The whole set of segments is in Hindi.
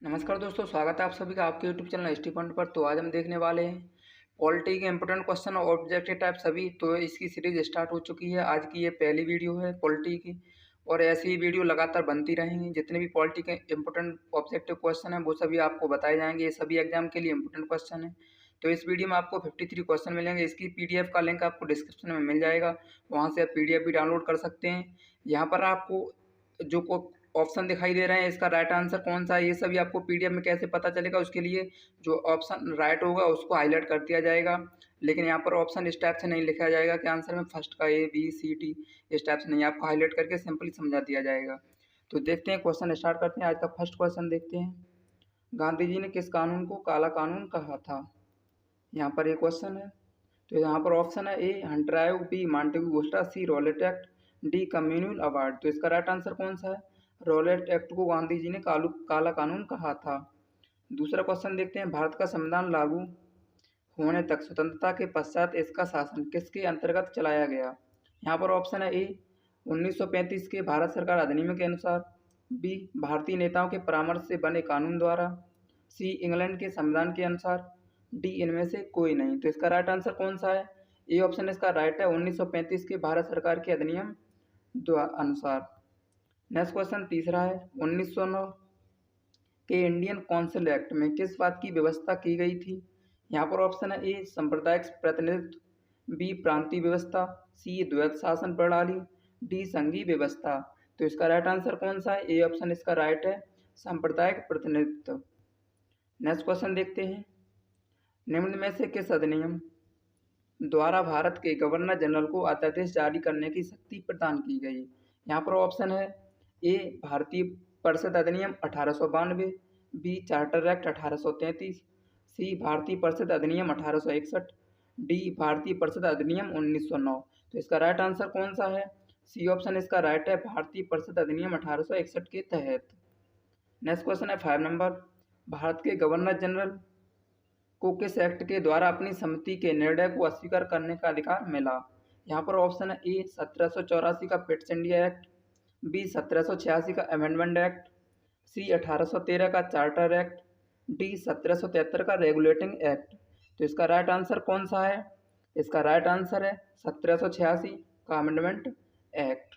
नमस्कार दोस्तों, स्वागत है आप सभी का आपके यूट्यूब चैनल एसटी पॉइंट पर। तो आज हम देखने वाले हैं पॉलिटी के इंपॉर्टेंट क्वेश्चन और ऑब्जेक्टिव टाइप सभी। तो इसकी सीरीज स्टार्ट हो चुकी है। आज की ये पहली वीडियो है पॉलिटी की, और ऐसी ही वीडियो लगातार बनती रहेंगी। जितने भी पॉलिटी के इंपॉर्टेंट ऑब्जेक्टिव क्वेश्चन हैं वो सभी आपको बताए जाएंगे। ये सभी एग्जाम के लिए इंपॉर्टेंट क्वेश्चन है। तो इस वीडियो में आपको 53 क्वेश्चन मिलेंगे। इसकी पीडीएफ का लिंक आपको डिस्क्रिप्शन में मिल जाएगा, वहाँ से आप पीडीएफ भी डाउनलोड कर सकते हैं। यहाँ पर आपको जो ऑप्शन दिखाई दे रहे हैं, इसका राइट आंसर कौन सा है ये सभी आपको पीडीएफ में कैसे पता चलेगा, उसके लिए जो ऑप्शन राइट होगा उसको हाईलाइट कर दिया जाएगा। लेकिन यहाँ पर ऑप्शन इस टाइप से नहीं लिखा जाएगा कि आंसर में फर्स्ट का ए बी सी डी, इस टाइप से नहीं, आपको हाईलाइट करके सिंपली समझा दिया जाएगा। तो देखते हैं, क्वेश्चन स्टार्ट करते हैं। आज का फर्स्ट क्वेश्चन देखते हैं। गांधी जी ने किस कानून को काला कानून कहा था? यहाँ पर ये क्वेश्चन है। तो यहाँ पर ऑप्शन है ए हंटरायो, बी मॉन्टेगू घोस्टा, C Rowlatt Act, D communal award. तो इसका राइट आंसर कौन सा है? रॉलेट एक्ट को गांधी जी ने काला कानून कहा था। दूसरा क्वेश्चन देखते हैं। भारत का संविधान लागू होने तक स्वतंत्रता के पश्चात इसका शासन किसके अंतर्गत चलाया गया? यहाँ पर ऑप्शन है ए 1935 के भारत सरकार अधिनियम के अनुसार, बी भारतीय नेताओं के परामर्श से बने कानून द्वारा, सी इंग्लैंड के संविधान के अनुसार, डी इनमें से कोई नहीं। तो इसका राइट आंसर कौन सा है? ए ऑप्शन इसका राइट है, 1935 के भारत सरकार के अधिनियम अनुसार। नेक्स्ट क्वेश्चन तीसरा है। 1909 के इंडियन काउंसिल एक्ट में किस बात की व्यवस्था की गई थी? यहाँ पर ऑप्शन है ए सांप्रदायिक प्रतिनिधित्व, बी प्रांतीय व्यवस्था, सी द्वैत शासन प्रणाली, डी संघीय व्यवस्था। तो इसका राइट आंसर कौन सा है? ए ऑप्शन इसका राइट है, सांप्रदायिक प्रतिनिधित्व। नेक्स्ट क्वेश्चन देखते हैं। निम्न में से किस अधिनियम द्वारा भारत के गवर्नर जनरल को अध्यादेश जारी करने की शक्ति प्रदान की गई? यहाँ पर ऑप्शन है ए भारतीय परिषद अधिनियम 1892, बी चार्टर एक्ट 1833, सी भारतीय परिषद अधिनियम 1861, डी भारतीय परिषद अधिनियम 1909। तो इसका राइट आंसर कौन सा है? सी ऑप्शन इसका राइट है, भारतीय परिषद अधिनियम 1861 के तहत। नेक्स्ट क्वेश्चन है 5 नंबर। भारत के गवर्नर जनरल को किस एक्ट के द्वारा अपनी समिति के निर्णय को अस्वीकार करने का अधिकार मिला? यहाँ पर ऑप्शन है ए 1784 का पिट्स इंडिया एक्ट, बी 1786 का अमेंडमेंट एक्ट, सी 1813 का चार्टर एक्ट, डी 1773 का रेगुलेटिंग एक्ट। तो इसका राइट आंसर कौन सा है? इसका राइट आंसर है 1786 का amendment act.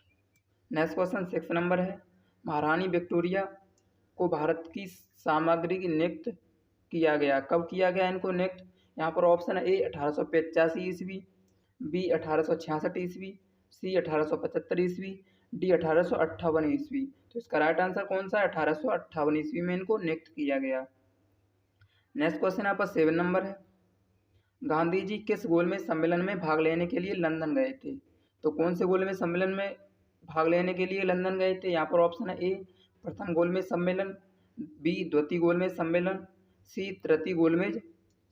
Next question 6 number है। महारानी विक्टोरिया को भारत की सामग्री की नियुक्त किया गया, कब किया गया इनको नियुक्त? यहाँ पर ऑप्शन है ए 1885 ईस्वी, बी 1866 ईस्वी, सी 1875 ईस्वी, डी 1858 ईस्वी। तो इसका राइट आंसर कौन सा है? 1858 ईस्वी में इनको नियुक्त किया गया। नेक्स्ट क्वेश्चन यहाँ पर 7 नंबर है। गांधी जी किस गोलमेज सम्मेलन में भाग लेने के लिए लंदन गए थे? तो कौन से गोलमेज सम्मेलन में भाग लेने के लिए लंदन गए थे? यहाँ पर ऑप्शन है ए प्रथम गोलमेज सम्मेलन, बी द्वितीय गोलमेज सम्मेलन, सी तृतीय गोलमेज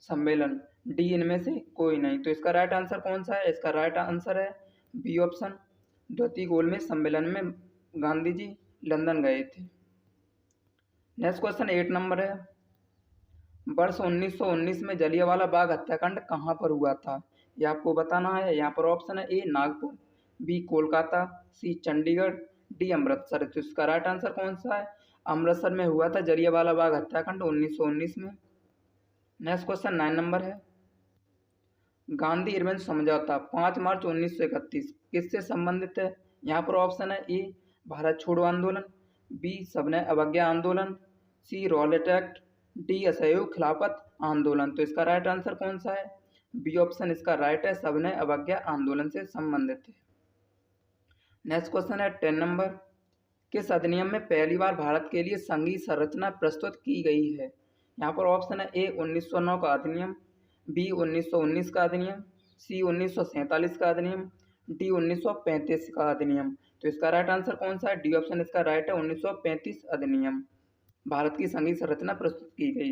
सम्मेलन, डी इनमें से कोई नहीं। तो इसका राइट आंसर कौन सा है? इसका राइट आंसर है बी ऑप्शन, द्वितीय गोलमेज सम्मेलन में गांधी जी लंदन गए थे। नेक्स्ट क्वेश्चन 8 नंबर है। वर्ष 1919 में जलियांवाला बाग हत्याकांड कहाँ पर हुआ था? ये आपको बताना है। यहाँ पर ऑप्शन है ए नागपुर, बी कोलकाता, सी चंडीगढ़, डी अमृतसर। तो इसका राइट आंसर कौन सा है? अमृतसर में हुआ था जलियांवाला बाग हत्याकांड 1919 में। नेक्स्ट क्वेश्चन 9 नंबर है। गांधी इरविन समझौता 5 मार्च 1931 किससे संबंधित है? यहाँ पर ऑप्शन है ए भारत छोड़ो आंदोलन, बी सविनय अवज्ञा आंदोलन, सी रॉलेट एक्ट, डी असहयोग खिलाफत आंदोलन। तो इसका राइट आंसर कौन सा है? बी ऑप्शन इसका राइट है, सविनय अवज्ञा आंदोलन से संबंधित है। नेक्स्ट क्वेश्चन है 10 नंबर। किस अधिनियम में पहली बार भारत के लिए संघीय संरचना प्रस्तुत की गई है? यहाँ पर ऑप्शन है ए 1909 का अधिनियम, बी 1919 का अधिनियम, सी 1947 का अधिनियम, डी 1935 का अधिनियम। तो इसका राइट आंसर कौन सा है? डी ऑप्शन इसका राइट है, 1935 अधिनियम भारत की संघीय संरचना प्रस्तुत की गई।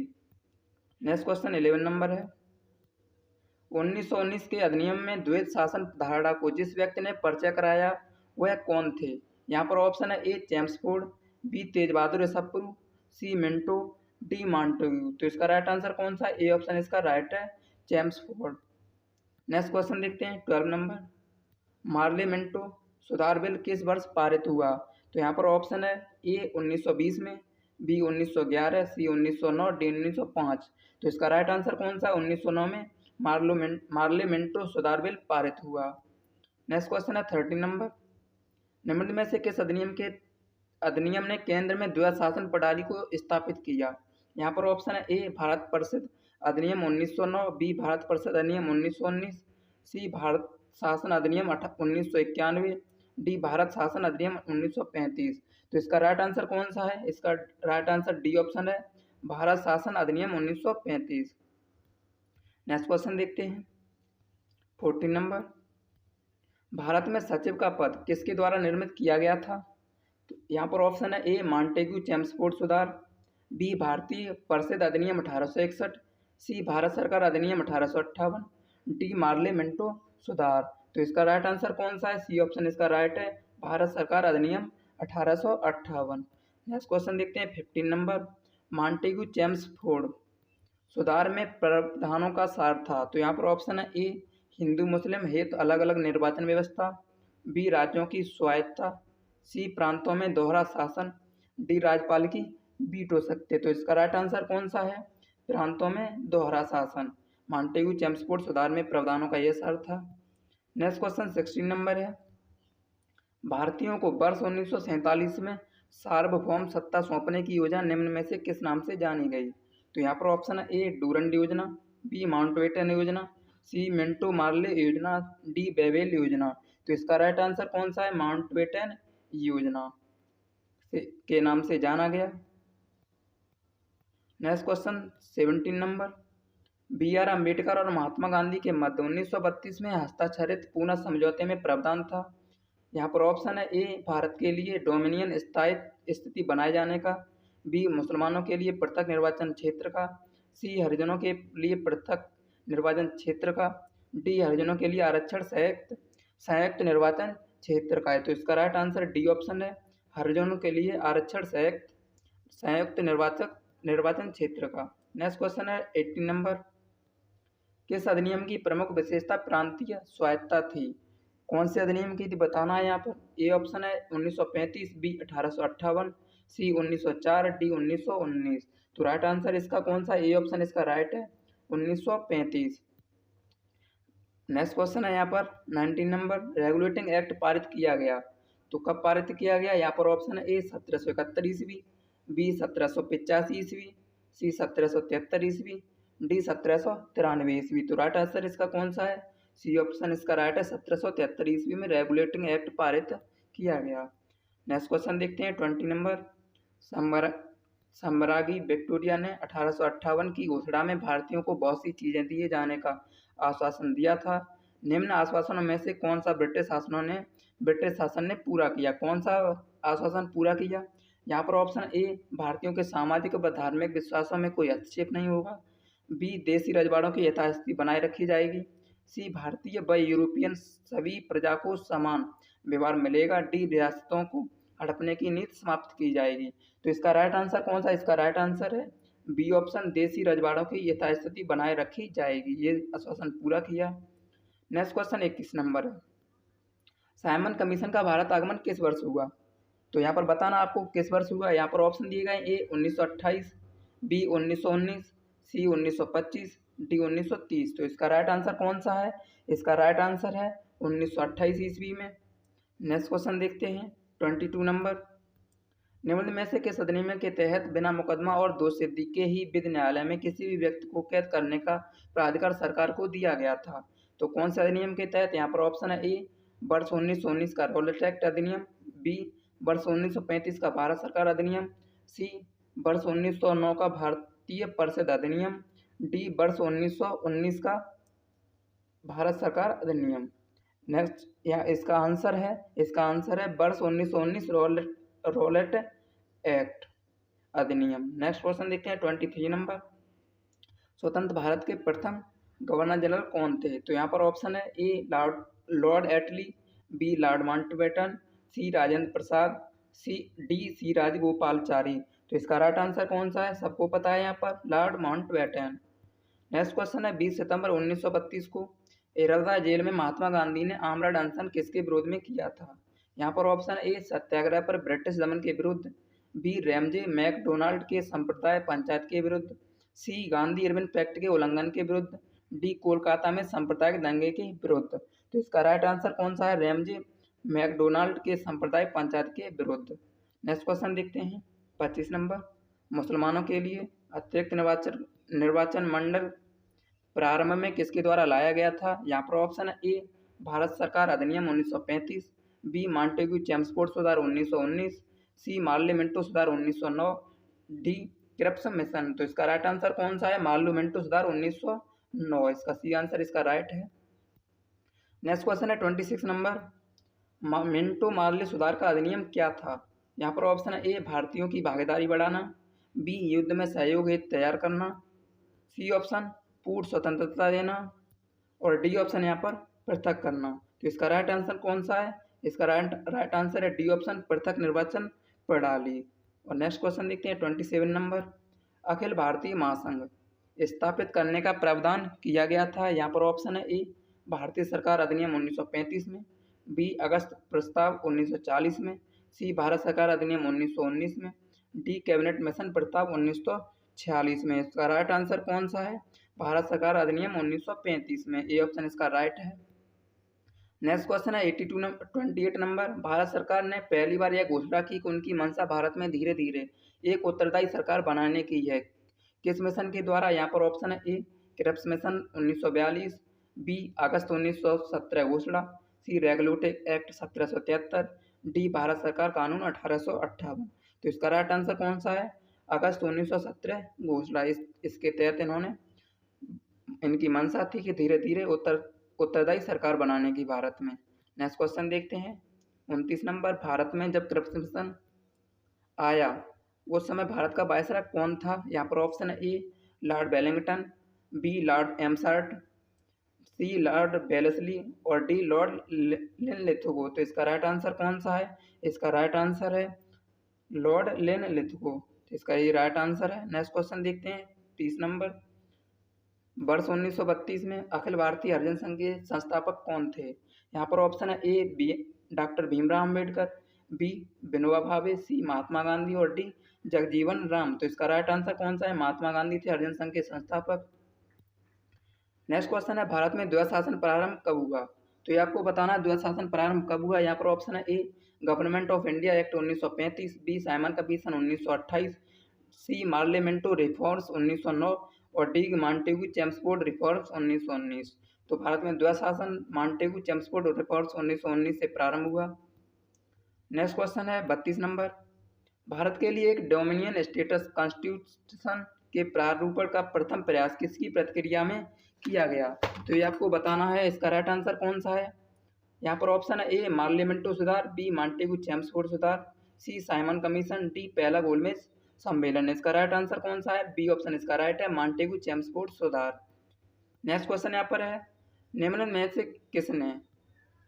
नेक्स्ट क्वेश्चन 11 नंबर है। 1919 के अधिनियम में द्वैत शासन धारणा को जिस व्यक्ति ने परिचय कराया वह कौन थे? यहाँ पर ऑप्शन है ए चेम्सफोर्ड, बी तेज बहादुर सप्रू, सी मिंटो, डी मॉन्टेग्यू। तो इसका राइट आंसर कौन सा? ए ऑप्शन इसका राइट है, चेम्सफोर्ड। नेक्स्ट क्वेश्चन देखते हैं 12 नंबर। मार्ले मिंटो सुधार बिल किस वर्ष पारित हुआ? तो यहाँ पर ऑप्शन है ए 1920 में, बी 1911, सी 1909, डी 1905। तो इसका राइट आंसर कौन सा है? 1909 में पार्लियामेंटो सुधार बिल पारित हुआ। नेक्स्ट क्वेश्चन है 13 नंबर। निम्न में से किस अधिनियम ने केंद्र में द्वैध शासन प्रणाली को स्थापित किया? यहाँ पर ऑप्शन है ए भारत परिषद अधिनियम 1909, बी भारत परिषद अधिनियम 1919, सी भारत शासन अधिनियम 1991, डी भारत शासन अधिनियम 1935। तो इसका राइट आंसर कौन सा है? इसका राइट आंसर डी ऑप्शन है, भारत शासन अधिनियम 1935। नेक्स्ट क्वेश्चन देखते हैं 14 नंबर। भारत में सचिव का पद किसके द्वारा निर्मित किया गया था? तो यहाँ पर ऑप्शन है ए मॉन्टेग्यू चेम्सफोर्ड सुधार, बी भारतीय परिषद अधिनियम 1861, सी भारत सरकार अधिनियम 1858, डी पार्लियामेंटो सुधार। तो इसका राइट आंसर कौन सा है? सी ऑप्शन इसका राइट है, भारत सरकार अधिनियम 1858। नेक्स्ट क्वेश्चन देखते हैं 15 नंबर। मॉन्टेग्यू चेम्सफोर्ड सुधार में प्रावधानों का सार था। तो यहाँ पर ऑप्शन है ए हिंदू मुस्लिम हेतु अलग अलग निर्वाचन व्यवस्था, बी राज्यों की स्वायत्तता, सी प्रांतों में दोहरा शासन, डी राज्यपाल की वीटो शक्ति। तो इसका राइट आंसर कौन सा है? प्रांतों में दोहरा शासन। मॉन्टेग्यू चेम्सफोर्ड सुधार में प्रावधानों का यह सार था। नेक्स्ट क्वेश्चन 16 नंबर है। भारतीयों को वर्ष 1947 में सार्वभौम सत्ता सौंपने की योजना निम्न में से किस नाम से जानी गई? तो यहाँ पर ऑप्शन है ए डूरंड योजना, बी माउंटबेटन योजना, सी मिंटो मार्ले योजना, डी बेवेल योजना। तो इसका राइट आंसर कौन सा है? माउंटबेटन योजना के नाम से जाना गया। नेक्स्ट क्वेश्चन 17 नंबर। बी आर अम्बेडकर और महात्मा गांधी के मध्य 1932 में हस्ताक्षरित पूना समझौते में प्रावधान था। यहाँ पर ऑप्शन है ए भारत के लिए डोमिनियन स्थायी स्थिति बनाए जाने का, बी मुसलमानों के लिए पृथक निर्वाचन क्षेत्र का, सी हरिजनों के लिए पृथक निर्वाचन क्षेत्र का, डी हरिजनों के लिए आरक्षण संयुक्त निर्वाचन क्षेत्र का है। तो इसका राइट आंसर डी ऑप्शन है, हरिजनों के लिए आरक्षण संयुक्त निर्वाचन क्षेत्र का। नेक्स्ट क्वेश्चन है 18 नंबर। किस अधिनियम की प्रमुख विशेषता प्रांतीय स्वायत्तता थी? कौन से अधिनियम की थी बताना है यहाँ पर। ए ऑप्शन है 1935, बी 1858, सी 1904, डी 1919। तो राइट आंसर इसका कौन सा? ए ऑप्शन इसका राइट है, 1935। नेक्स्ट क्वेश्चन है यहाँ पर 19 नंबर। रेगुलेटिंग एक्ट पारित किया गया, तो कब पारित किया गया? यहाँ पर ऑप्शन है ए 1771 ईस्वी, बी 1785 ईस्वी, सी 1773 ईस्वी, डी 1793 ईस्वी। तो राइट आंसर इसका कौन सा है? सी ऑप्शन इसका राइट है, 1773 ईस्वी में रेगुलेटिंग एक्ट पारित किया गया। नेक्स्ट क्वेश्चन देखते हैं 20 नंबर। सम्राज्ञी विक्टोरिया ने 1858 की घोषणा में भारतीयों को बहुत सी चीजें दिए जाने का आश्वासन दिया था। निम्न आश्वासनों में से कौन सा ब्रिटिश शासन ने पूरा किया? कौन सा आश्वासन पूरा किया? यहाँ पर ऑप्शन ए भारतीयों के सामाजिक व धार्मिक विश्वासों में कोई हस्तक्षेप नहीं होगा, बी देशी रजवाड़ों की यथास्थिति बनाए रखी जाएगी, सी भारतीय व यूरोपियन सभी प्रजा को समान व्यवहार मिलेगा, डी रियासतों को हड़पने की नीति समाप्त की जाएगी। तो इसका राइट आंसर कौन सा? इसका राइट आंसर है बी ऑप्शन, देशी रजवाड़ों की यथास्थिति बनाए रखी जाएगी। ये आश्वासन पूरा किया। नेक्स्ट क्वेश्चन 21 नंबर है। साइमन कमीशन का भारत आगमन किस वर्ष हुआ? तो यहाँ पर बताना आपको किस वर्ष हुआ। यहाँ पर ऑप्शन दिए गए ए 1928, बी 1919, सी 1925, डी 1930। तो इसका राइट आंसर कौन सा है? इसका राइट आंसर है 1928 ईस्वी में। नेक्स्ट क्वेश्चन देखते हैं 22 नंबर। निम्न में से किस अधिनियम के तहत बिना मुकदमा और दोष सिद्धि के ही विधि न्यायालय में किसी भी व्यक्ति को कैद करने का प्राधिकार सरकार को दिया गया था? तो कौन से अधिनियम के तहत? यहाँ पर ऑप्शन है ए वर्ष 1919 का रॉलेट एक्ट अधिनियम, बी वर्ष 1935 का भारत सरकार अधिनियम, सी वर्ष 1909 का भारतीय परिषद अधिनियम, डी वर्ष 1919 का भारत सरकार अधिनियम। नेक्स्ट यहाँ इसका आंसर है वर्ष 1919 रॉलेट एक्ट अधिनियम। नेक्स्ट क्वेश्चन देखते हैं 23 नंबर। स्वतंत्र भारत के प्रथम गवर्नर जनरल कौन थे? तो यहाँ पर ऑप्शन है A Lord Attlee, B Lord Mountbatten, सी राजेंद्र प्रसाद, सी राजगोपालाचारी। तो इसका राइट आंसर कौन सा है? सबको पता है यहाँ पर, लॉर्ड माउंटबेटन। नेक्स्ट क्वेश्चन है 20 सितंबर 1932 को इरौदा जेल में महात्मा गांधी ने आमरण अनशन किसके विरोध में किया था? यहाँ पर ऑप्शन ए सत्याग्रह पर ब्रिटिश दमन के विरुद्ध, बी रैमजे मैकडोनाल्ड के संप्रदाय पंचायत के विरुद्ध, सी गांधी इरविन पैक्ट के उल्लंघन के विरुद्ध, डी कोलकाता में सांप्रदायिक दंगे के विरुद्ध। तो इसका राइट आंसर कौन सा है? रैमजे मैकडोनाल्ड के सांप्रदायिक पंचायत के विरुद्ध। नेक्स्ट क्वेश्चन देखते हैं 25 नंबर, मुसलमानों के लिए अतिरिक्त निर्वाचन मंडल प्रारंभ में किसके द्वारा लाया गया था? यहाँ पर ऑप्शन है ए भारत सरकार अधिनियम 1935, बी मॉन्टेग्यू चेम्सफोर्ड सुधार 1919, सी मार्लिमेंटो सुधार 1909, डी क्रिप्स मिशन। तो इसका राइट आंसर कौन सा है? मार्लिमेंटो सुधार 1909, इसका सी आंसर इसका राइट है। नेक्स्ट क्वेश्चन है 26 नंबर, मिंटो मार्ले सुधार का अधिनियम क्या था? यहाँ पर ऑप्शन है ए भारतीयों की भागीदारी बढ़ाना, बी युद्ध में सहयोग हेतु तैयार करना, सी ऑप्शन पूर्ण स्वतंत्रता देना, और डी ऑप्शन यहाँ पर पृथक करना। तो इसका राइट आंसर कौन सा है? इसका राइट आंसर है डी ऑप्शन पृथक निर्वाचन प्रणाली। और नेक्स्ट क्वेश्चन देखते हैं 27 नंबर, अखिल भारतीय महासंघ स्थापित करने का प्रावधान किया गया था। यहाँ पर ऑप्शन है ए भारतीय सरकार अधिनियम 1935 में, बी अगस्त प्रस्ताव 1940 में, सी भारत सरकार अधिनियम 1919 में, डी कैबिनेट मिशन प्रस्ताव 1946 में। इसका राइट आंसर कौन सा है? भारत सरकार अधिनियम 1935 में, ए ऑप्शन इसका राइट है। नेक्स्ट क्वेश्चन है 28 नंबर, भारत सरकार ने पहली बार यह घोषणा की कि उनकी मंशा भारत में धीरे धीरे एक उत्तरदायी सरकार बनाने की है। किस मिशन के द्वारा? यहाँ पर ऑप्शन है ए क्रिप्स मिशन 1942, बी अगस्त 1917 घोषणा, सी रेगुलेटरी एक्ट 1773, डी भारत सरकार कानून 1858। तो इसका राइट आंसर कौन सा है? अगस्त 1917 घोषणा। इसके तहत इन्होंने इनकी मंशा थी कि धीरे धीरे उत्तरदायी सरकार बनाने की भारत में। नेक्स्ट क्वेश्चन देखते हैं 29 नंबर, भारत में जब क्रिप्स मिशन आया उस समय भारत का वायसराय कौन था? यहाँ पर ऑप्शन है A Lord Wellington, B Lord एम्सर्ट, C Lord Wellesley, और डी लॉर्ड लिनलिथगो। तो इसका राइट आंसर कौन सा है? इसका राइट आंसर है लॉर्ड लिनलिथगो। इसका ये राइट आंसर है। नेक्स्ट क्वेश्चन देखते हैं 30 नंबर, वर्ष 1932 में अखिल भारतीय हरिजन संघ के संस्थापक कौन थे? यहाँ पर ऑप्शन है ए डॉक्टर भीमराव अम्बेडकर, बी विनोबा भावे, सी महात्मा गांधी, और डी जगजीवन राम। तो इसका राइट आंसर कौन सा है? महात्मा गांधी थे हरिजन संघ के संस्थापक। नेक्स्ट क्वेश्चन है, भारत में द्वैध शासन प्रारंभ कब हुआ? तो ये आपको बताना है द्वैध शासन प्रारंभ कब हुआ। यहाँ पर ऑप्शन है A government of India act 1935, B Simon commission 1928, C Morley Minto reforms 1909, और डी मॉन्टेग्यू चेम्सफोर्ड रिफॉर्म्स 1919। तो भारत में द्वैध शासन मॉन्टेग्यू चेम्सफोर्ड रिफॉर्म्स 1919 से प्रारंभ हुआ। नेक्स्ट क्वेश्चन है 32 नंबर, भारत के लिए एक डोमिनियन स्टेटस कॉन्स्टिट्यूशन के प्रारूपण का प्रथम प्रयास किसकी प्रक्रिया में किया गया? तो ये आपको बताना है। इसका राइट आंसर कौन सा है? यहाँ पर ऑप्शन है ए मार्लिमेंटो सुधार, बी मॉन्टेग्यू चेम्सफोर्ड सुधार, सी साइमन कमीशन, डी पहला गोलमेज सम्मेलन। इसका राइट आंसर कौन सा है? बी ऑप्शन इसका राइट है, मॉन्टेग्यू चेम्सफोर्ड सुधार। नेक्स्ट क्वेश्चन यहाँ पर है, निम्न में से किसने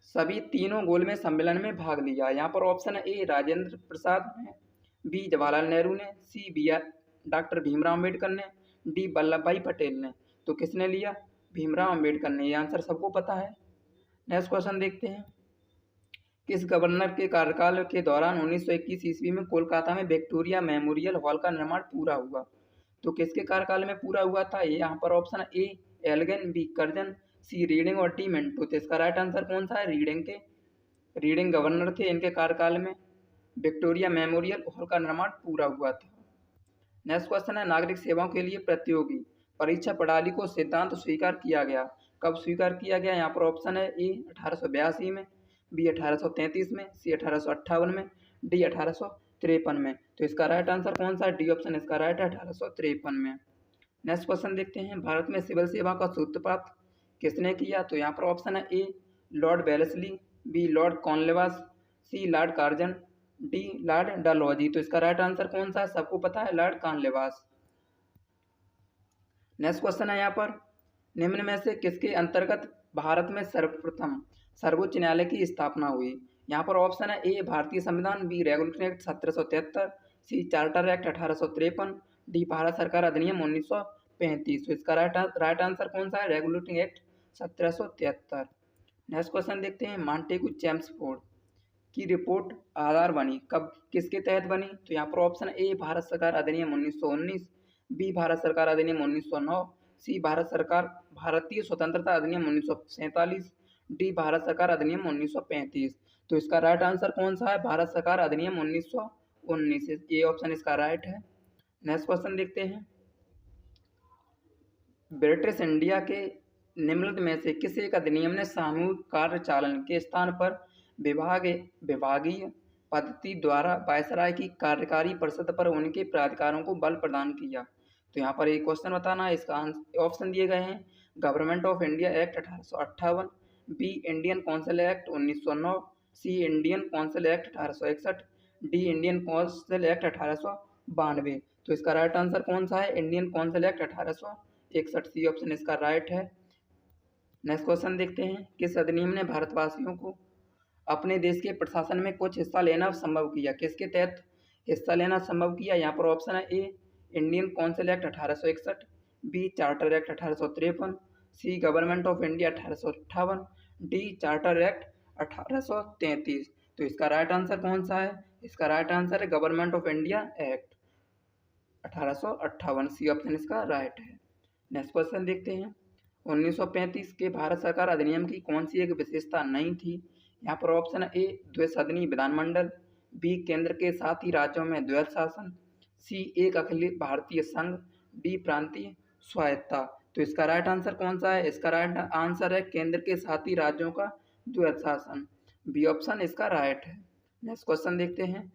सभी तीनों गोलमेज सम्मेलन में भाग लिया? यहाँ पर ऑप्शन है ए राजेंद्र प्रसाद ने, बी जवाहरलाल नेहरू ने, C B doctor Bhimrao Ambedkar ने, डी वल्लभ भाई पटेल ने। तो किसने लिया? भीमराव अम्बेडकर ने। ये आंसर सबको पता है। नेक्स्ट क्वेश्चन देखते हैं, किस गवर्नर के कार्यकाल के दौरान 1921 ईस्वी में कोलकाता में विक्टोरिया मेमोरियल हॉल का निर्माण पूरा हुआ? तो किसके कार्यकाल में पूरा हुआ था? ये यहाँ पर option A Elgin, B Curzon, C Reading, और डी मिंटो। तो इसका राइट आंसर कौन सा है? रीडिंग गवर्नर थे, इनके कार्यकाल में विक्टोरिया मेमोरियल हॉल का निर्माण पूरा हुआ था। नेक्स्ट क्वेश्चन है, नागरिक सेवाओं के लिए प्रतियोगी परीक्षा प्रणाली को सिद्धांत स्वीकार किया गया, कब स्वीकार किया गया? यहाँ पर ऑप्शन है ए 1882 में, बी 1833 में, सी 1858 में, डी 1853 में। तो इसका राइट आंसर कौन सा है? डी ऑप्शन इसका राइट है, 1853 में। नेक्स्ट क्वेश्चन देखते हैं, भारत में सिविल सेवा का सूत्रपात किसने किया? तो यहाँ पर ऑप्शन है A Lord Wellesley, B Lord Cornwallis, C Lord Curzon, D Lord Dalhousie. तो इसका राइट आंसर कौन सा है? सबको पता है, लॉर्ड कॉर्नवालिस। नेक्स्ट क्वेश्चन है यहाँ पर, निम्न में से किसके अंतर्गत भारत में सर्वप्रथम सर्वोच्च न्यायालय की स्थापना हुई? यहाँ पर ऑप्शन है ए भारतीय संविधान, B regulatory act 1773, C charter act 1853, D Bharat सरकार अधिनियम 1935। तो इसका राइट आंसर कौन सा है? Regulatory act 1773। नेक्स्ट क्वेश्चन देखते हैं, मॉन्टेग्यू चेम्सफोर्ड की रिपोर्ट आधार बनी, कब किसके तहत बनी? तो यहाँ पर ऑप्शन ए भारत सरकार अधिनियम 1919, बी भारत सरकार अधिनियम 1909, सी भारत सरकार भारतीय स्वतंत्रता अधिनियम 1947, डी भारत सरकार अधिनियम 1935। तो इसका राइट आंसर कौन सा है? भारत सरकार अधिनियम 1919, ये ऑप्शन इसका राइट है। नेक्स्ट क्वेश्चन देखते हैं। ब्रिटिश इंडिया के निम्नलिखित में से किस एक अधिनियम ने सामूहिक कार्य चालन के स्थान पर विभागीय पद्धति द्वारा वायसराय की कार्यकारी परिषद पर उनके प्राधिकारों को बल प्रदान किया? तो यहाँ पर एक क्वेश्चन बताना है, इसका ऑप्शन दिए गए हैं। Government of India act 1858, B Indian council act 1909, C Indian council act 1861, D Indian council act 1892। तो इसका राइट आंसर कौन सा है? Indian council act 1861, C option इसका राइट है। नेक्स्ट क्वेश्चन देखते हैं। किस अधिनियम ने भारतवासियों को अपने देश के प्रशासन में कुछ हिस्सा लेना संभव किया? किसके तहत हिस्सा लेना संभव किया? यहाँ पर ऑप्शन है A Indian council act 1861, B charter act 1853, C government of India 1858, D charter act 1833। तो इसका राइट आंसर कौन सा है? इसका राइट आंसर है government of India act 1858, C option इसका राइट है। नेक्स्ट क्वेश्चन देखते हैं। 1935 के भारत सरकार अधिनियम की कौन सी एक विशेषता नहीं थी? यहाँ पर ऑप्शन ए द्विसदनीय विधानमंडल, बी केंद्र के साथ ही राज्यों में द्वैध शासन, सी एक अखिल भारतीय संघ, डी प्रांतीय स्वायत्ता। तो इसका राइट आंसर कौन सा है? इसका राइट आंसर है केंद्र के साथ ही राज्यों का द्वैध शासन, बी ऑप्शन इसका राइट है। नेक्स्ट क्वेश्चन देखते हैं।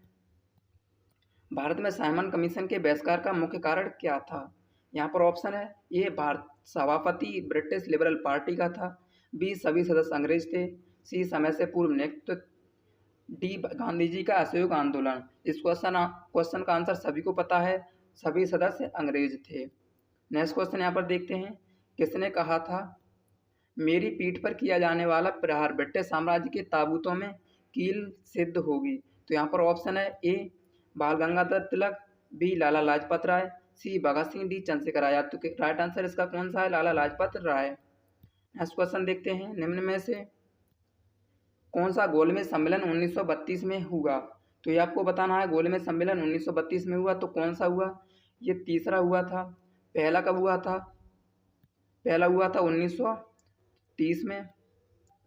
भारत में साइमन कमीशन के बहिष्कार का मुख्य कारण क्या था? यहाँ पर ऑप्शन है ए भारत सभापति ब्रिटिश लिबरल पार्टी का था, बी सभी सदस्य अंग्रेज थे, सी समय से पूर्व नेतृत्व, डी गांधी जी का असहयोग आंदोलन। इस क्वेश्चन का आंसर सभी को पता है, सभी सदस्य अंग्रेज थे। नेक्स्ट क्वेश्चन यहाँ पर देखते हैं। किसने कहा था मेरी पीठ पर किया जाने वाला प्रहार ब्रिटिश साम्राज्य के ताबूतों में कील सिद्ध होगी? तो यहाँ पर ऑप्शन है ए बाल गंगाधर तिलक, बी लाला लाजपत राय, सी भगत सिंह, डी चंद्रशेखर आजाद। तो राइट आंसर इसका कौन सा है? लाला लाजपत राय। नेक्स्ट क्वेश्चन देखते हैं। निम्न में से कौन सा गोलमेज सम्मेलन 1932 में हुआ? तो ये आपको बताना है। गोलमेज सम्मेलन 1932 में हुआ तो कौन सा हुआ? ये तीसरा हुआ था। पहला कब हुआ था? पहला हुआ था 1930 में,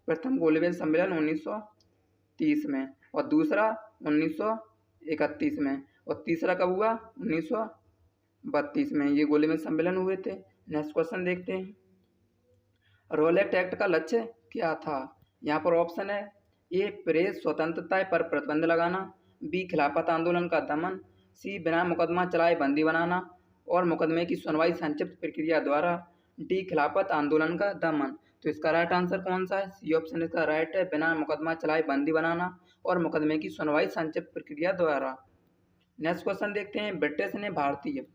प्रथम गोलमेज सम्मेलन 1930 में, और दूसरा 1931 में, और तीसरा कब हुआ? 1932 में। ये गोलमेज सम्मेलन हुए थे। नेक्स्ट क्वेश्चन देखते हैं। रोलेट एक्ट का लक्ष्य क्या था? यहाँ पर ऑप्शन है ए प्रेस स्वतंत्रता पर प्रतिबंध लगाना, बी खिलाफत आंदोलन का दमन, सी बिना मुकदमा चलाए बंदी बनाना और मुकदमे की सुनवाई संक्षिप्त प्रक्रिया द्वारा, डी खिलाफत आंदोलन का दमन। तो इसका राइट आंसर कौन सा है? सी ऑप्शन इसका राइट है, बिना मुकदमा चलाए बंदी बनाना और मुकदमे की सुनवाई संक्षिप्त प्रक्रिया द्वारा। नेक्स्ट क्वेश्चन देखते हैं। ब्रिटिश ने भारतीय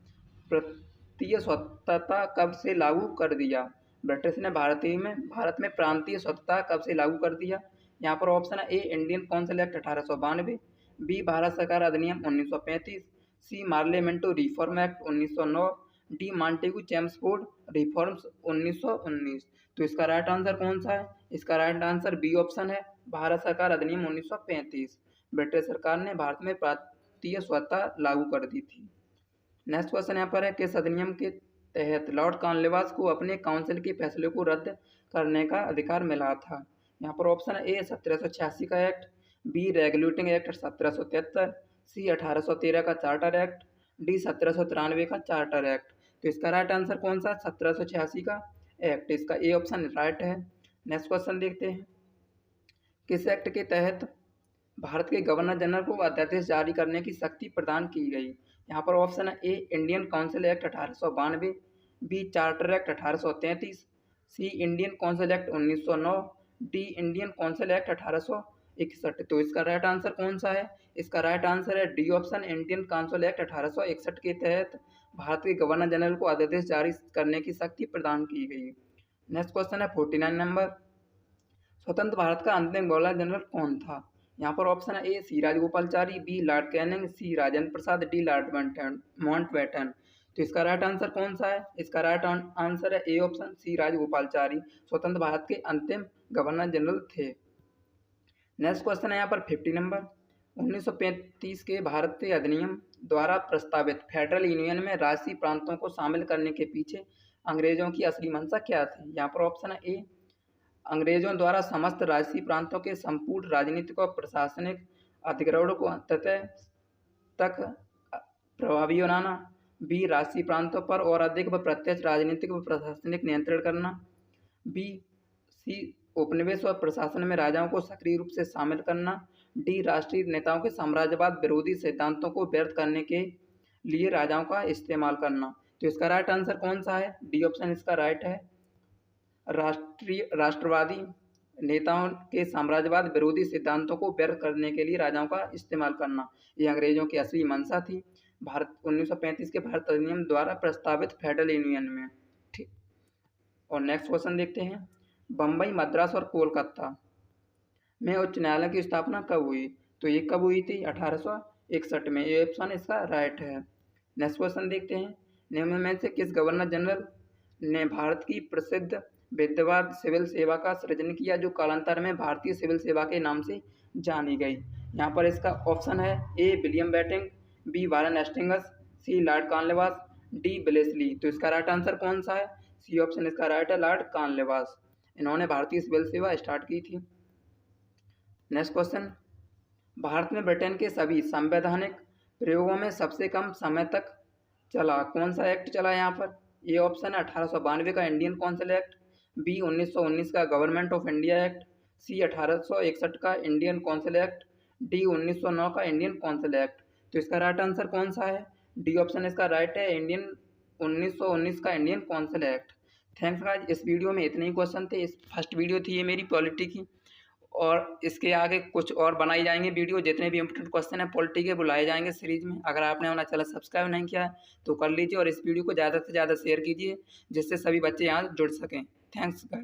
स्वतंत्रता कब से लागू कर दिया? ब्रिटिश ने भारत में प्रांतीय स्वतंत्रता कब से लागू कर दिया? यहाँ पर ऑप्शन है A Indian council act 1892, B Bharat सरकार अधिनियम 1935, C Morley Minto reform act 1909, D Montagu Chelmsford reforms 1919। तो इसका राइट आंसर कौन सा है? इसका राइट आंसर बी ऑप्शन है, भारत सरकार अधिनियम 1935। ब्रिटिश सरकार ने भारत में प्रांतीय स्वतंत्रता लागू कर दी थी। नेक्स्ट क्वेश्चन यहाँ पर है। किस अधिनियम के तहत लॉर्ड कॉर्नवालिस को अपने काउंसिल के फैसले को रद्द करने का अधिकार मिला था? यहाँ पर ऑप्शन है ए 1786 का एक्ट, बी रेगुलेटिंग एक्ट 1773, सी 1813 का चार्टर एक्ट, डी 1793 का चार्टर एक्ट। तो इसका राइट आंसर कौन सा? 1786 का एक्ट, इसका ए ऑप्शन राइट है। नेक्स्ट क्वेश्चन देखते हैं। किस एक्ट के तहत भारत के गवर्नर जनरल को अध्यादेश जारी करने की शक्ति प्रदान की गई? यहाँ पर ऑप्शन है A Indian council act 1892, B charter act 1833, C Indian council act 1909, D Indian council act 1861। तो इसका राइट आंसर कौन सा है? इसका राइट आंसर है D option, Indian council act 1861 के तहत भारत के गवर्नर जनरल को अध्यादेश जारी करने की शक्ति प्रदान की गई। नेक्स्ट क्वेश्चन है 49 नंबर। स्वतंत्र भारत का अंतिम गवर्नर जनरल कौन था? यहाँ पर ऑप्शन है ए सी राजगोपालचारी, बी लॉर्ड कैनिंग, सी Rajendra Prasad, D Lord Mountbatten. तो इसका राइट आंसर कौन सा है? इसका राइट आंसर है ए ऑप्शन, सी राजगोपालचारी स्वतंत्र भारत के अंतिम गवर्नर जनरल थे। नेक्स्ट क्वेश्चन है यहाँ पर 50 नंबर। 1935 के भारतीय अधिनियम द्वारा प्रस्तावित फेडरल यूनियन में राष्ट्रीय प्रांतों को शामिल करने के पीछे अंग्रेजों की असली मंशा क्या थी? यहाँ पर ऑप्शन है ए, अंग्रेजों द्वारा समस्त राष्ट्रीय प्रांतों के संपूर्ण राजनीतिक और प्रशासनिक अधिग्रहण को अंततः तक प्रभावी बनाना। बी, राष्ट्रीय प्रांतों पर और अधिक व प्रत्यक्ष राजनीतिक व प्रशासनिक नियंत्रण करना। बी, सी, उपनिवेश और प्रशासन में राजाओं को सक्रिय रूप से शामिल करना। डी, राष्ट्रीय नेताओं के साम्राज्यवाद विरोधी सिद्धांतों को व्यर्थ करने के लिए राजाओं का इस्तेमाल करना। तो इसका राइट आंसर कौन सा है? डी ऑप्शन इसका राइट है। राष्ट्रवादी नेताओं के साम्राज्यवाद विरोधी सिद्धांतों को व्यर्थ करने के लिए राजाओं का इस्तेमाल करना, ये अंग्रेजों की असली मंशा थी भारत 1935 के भारत अधिनियम द्वारा प्रस्तावित फेडरल यूनियन में। ठीक, और नेक्स्ट क्वेश्चन देखते हैं। बम्बई, मद्रास और कोलकाता में उच्च न्यायालय की स्थापना कब हुई? तो ये कब हुई थी? 1861 में। ये ऑप्शन इसका राइट है। नेक्स्ट क्वेश्चन देखते हैं। निम्न में से किस गवर्नर जनरल ने भारत की प्रसिद्ध विद्यवाद सिविल सेवा का सृजन किया, जो कालांतर में भारतीय सिविल सेवा के नाम से जानी गई? यहाँ पर इसका ऑप्शन है A, William Bentinck, B, Warren Hastings, C, lord Cornwallis, D, Wellesley. तो इसका राइट आंसर कौन सा है? सी ऑप्शन इसका राइट है, लॉर्ड कॉर्नवालिस। इन्होंने भारतीय सिविल सेवा स्टार्ट की थी। Next question. भारत में ब्रिटेन के सभी संवैधानिक प्रयोगों में सबसे कम समय तक चला कौन सा एक्ट चला? यहाँ पर ये ऑप्शन है 1892 का इंडियन काउंसिल एक्ट, बी 1919 का गवर्नमेंट ऑफ इंडिया एक्ट, सी 1861 का इंडियन काउंसिल एक्ट, डी 1909 का इंडियन काउंसिल एक्ट। तो इसका राइट आंसर कौन सा है? डी ऑप्शन इसका राइट है, इंडियन 1919 का Indian council act. Thanks guys, इस वीडियो में इतने ही क्वेश्चन थे। इस फर्स्ट वीडियो थी ये मेरी पॉलिटी की, और इसके आगे कुछ और बनाई जाएंगे वीडियो। जितने भी इंपॉर्टेंट क्वेश्चन है पॉलिटी के बुलाए जाएंगे सीरीज में। अगर आपने हमारा चैनल सब्सक्राइब नहीं किया है तो कर लीजिए, और इस वीडियो को ज़्यादा से ज़्यादा शेयर कीजिए, जिससे सभी बच्चे यहाँ जुड़ सकें। Thanks guys.